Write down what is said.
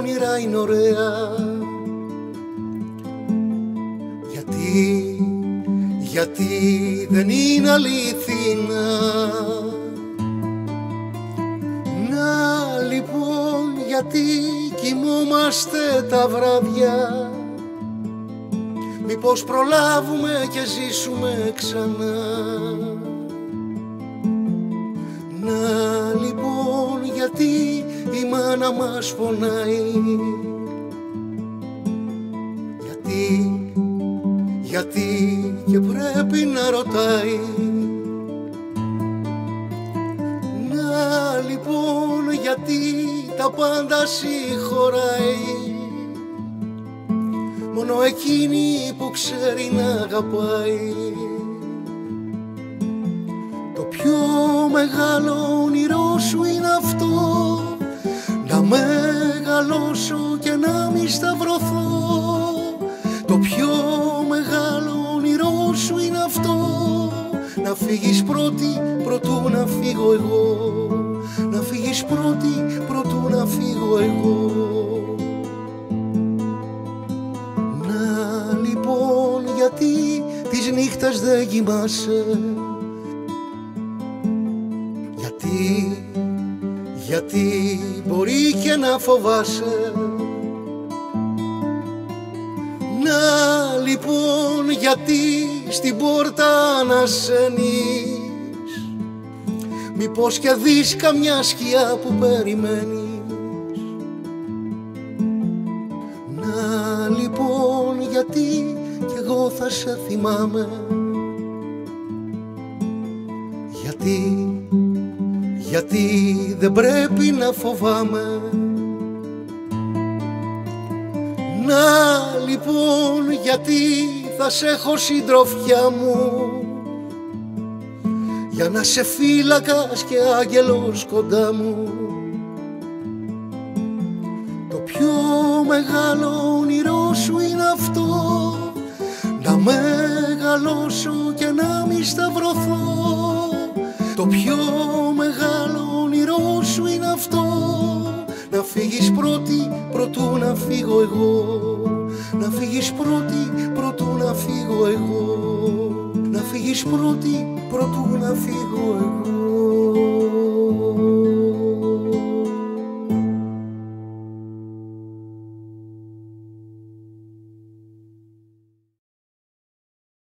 όνειρα είναι ωραία. Γιατί δεν είναι αληθινά. Να λοιπόν γιατί κοιμόμαστε τα βράδια, μήπως προλάβουμε και ζήσουμε ξανά. Να λοιπόν γιατί η μάνα μας πονάει, γιατί και πρέπει να ρωτάει. Να λοιπόν γιατί τα πάντα συγχωράει, μόνο εκείνη που ξέρει να αγαπάει. Το πιο μεγάλο όνειρό σου είναι αυτό, να μεγαλώσω και να μη σταυρωθώ. Το πιο μεγάλο όνειρό σου είναι αυτό, να φύγεις πρώτη προτού να φύγω εγώ. Να φύγεις πρώτη προτού να φύγω εγώ. Να λοιπόν γιατί τις νύχτες δεν κοιμάσαι, γιατί μπορεί και να φοβάσαι. Να λοιπόν γιατί στην πόρτα ανασένεις, μήπως και δεις καμιά σκιά που περιμένεις. Να λοιπόν γιατί κι εγώ θα σε θυμάμαι, γιατί δεν πρέπει να φοβάμαι. Να λοιπόν γιατί θα σε έχω συντροφιά μου, για να σε φύλακας και άγγελος κοντά μου. Το πιο μεγάλο όνειρό σου είναι αυτό, να μεγαλώσω και να μη σταυρωθώ. Το πιο μεγάλο όνειρό σου είναι αυτό, να φύγεις πρώτη προτού να φύγω εγώ. Να φύγεις πρώτη προτού να φύγω εγώ. Να φύγεις πρώτη προτού να φύγω εγώ.